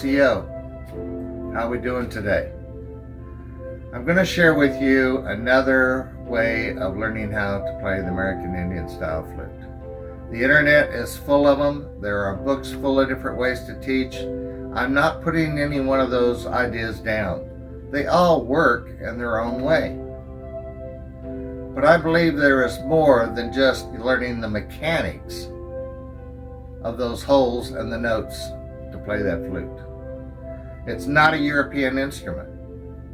CO. How we doing today? I'm going to share with you another way of learning how to play the American Indian style flute. The internet is full of them. There are books full of different ways to teach. I'm not putting any one of those ideas down. They all work in their own way. But I believe there is more than just learning the mechanics of those holes and the notes to play that flute. It's not a European instrument,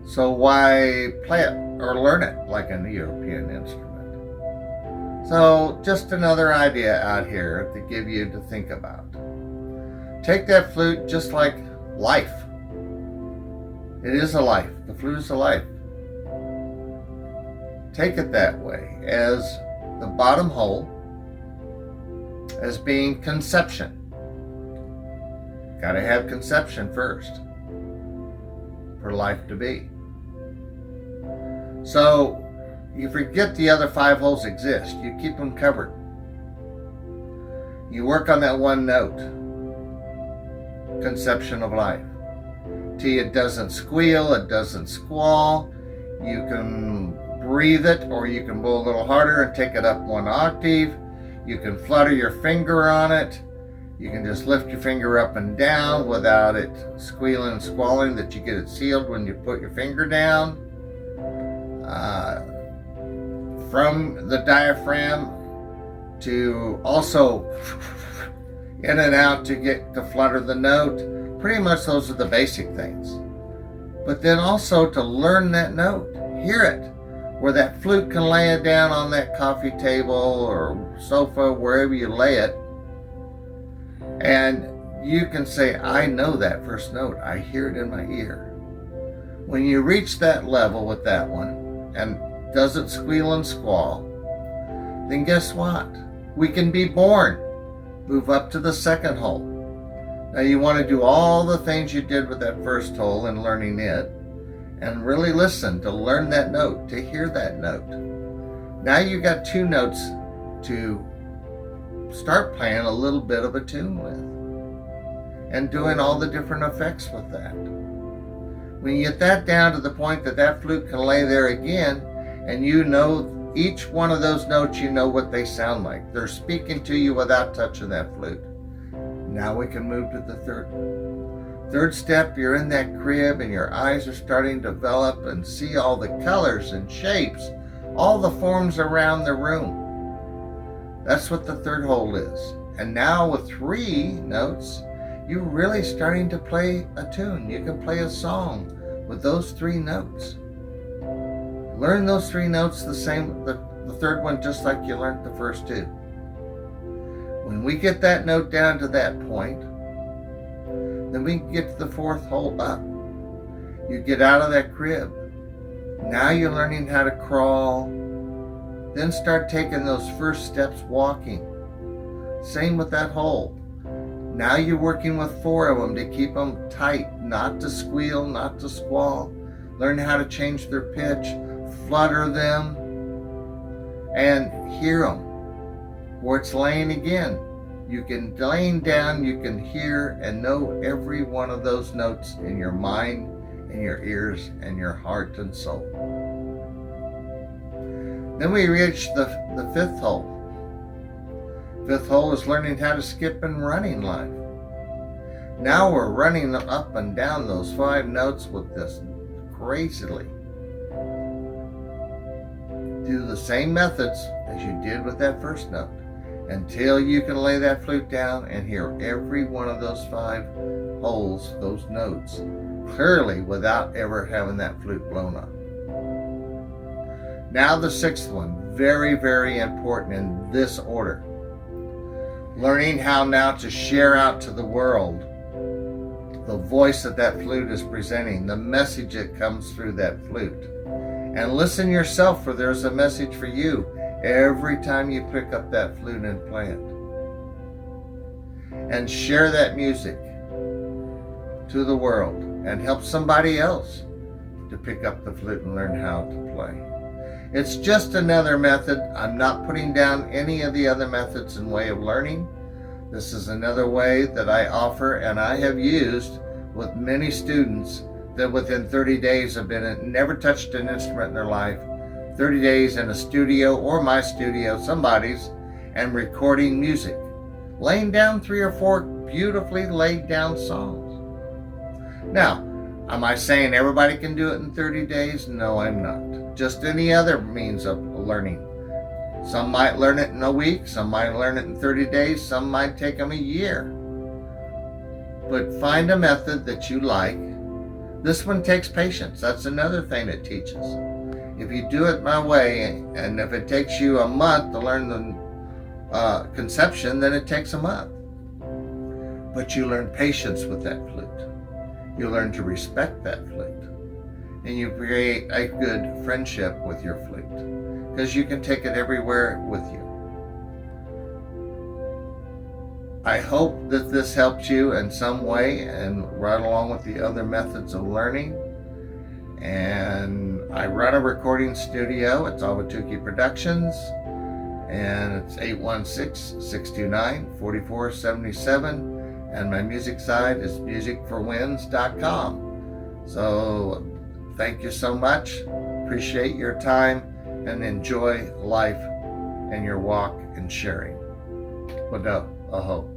so why play it or learn it like a European instrument? So just another idea out here to give you to think about. Take that flute just like life. It is a life. The flute is a life. Take it that way, as the bottom hole as being conception. Got to have conception first for life to be. So you forget the other 5 holes exist. You keep them covered. You work on that one note, conception of life, till it doesn't squeal, it doesn't squall. You can breathe it, or you can blow a little harder and take it up 1 octave. You can flutter your finger on it. You can just lift your finger up and down without it squealing and squalling, that you get it sealed when you put your finger down. From the diaphragm to also in and out to get to flutter the note. Pretty much those are the basic things. But then also to learn that note, hear it, where that flute can lay it down on that coffee table or sofa, wherever you lay it, and you can say, I know that first note. I hear it in my ear. When you reach that level with that one and doesn't squeal and squall, then guess what? We can be born. Move up to the second hole. Now you want to do all the things you did with that first hole and learning it, and really listen to learn that note, to hear that note. Now you got 2 notes to start playing a little bit of a tune with and doing all the different effects with that. When you get that down to the point that that flute can lay there again, and you know each one of those notes, you know what they sound like. They're speaking to you without touching that flute. Now we can move to the third step. You're in that crib and your eyes are starting to develop and see all the colors and shapes, all the forms around the room. That's what the third hole is. And now with 3 notes, you're really starting to play a tune. You can play a song with those 3 notes. Learn those 3 notes the same, the third one just like you learned the first 2. When we get that note down to that point, then we can get to the 4th hole up. You get out of that crib. Now you're learning how to crawl. Then start taking those first steps walking. Same with that hole. Now you're working with 4 of them to keep them tight, not to squeal, not to squall. Learn how to change their pitch, flutter them, and hear them. Where it's laying again. You can laying down, you can hear and know every one of those notes in your mind, in your ears, and your heart and soul. Then we reach the 5th hole. 5th hole is learning how to skip and running life. Now we're running up and down those 5 notes with this crazily. Do the same methods as you did with that first note, until you can lay that flute down and hear every one of those 5 holes, those notes, clearly without ever having that flute blown up. Now the 6th one, very, very important in this order. Learning how now to share out to the world the voice that flute is presenting, the message that comes through that flute. And listen yourself, for there's a message for you every time you pick up that flute and play it. And share that music to the world and help somebody else to pick up the flute and learn how to play. It's just another method. I'm not putting down any of the other methods in way of learning. This is another way that I offer and I have used with many students that within 30 days have never touched an instrument in their life, 30 days in a studio or my studio, somebody's, and recording music, laying down 3 or 4 beautifully laid down songs. Now, am I saying everybody can do it in 30 days? No, I'm not. Just any other means of learning. Some might learn it in a week, some might learn it in 30 days, some might take them a year. But find a method that you like. This one takes patience. That's another thing it teaches. If you do it my way, and if it takes you a month to learn the conception, then it takes a month. But you learn patience with that flute. You learn to respect that flute. And you create a good friendship with your flute, because you can take it everywhere with you. I hope that this helps you in some way, and right along with the other methods of learning. And I run a recording studio. It's Awatuki Productions, and it's 816-629-4477. And my music site is musicforwinds.com. So thank you so much. Appreciate your time, and enjoy life and your walk and sharing. Wado, aho.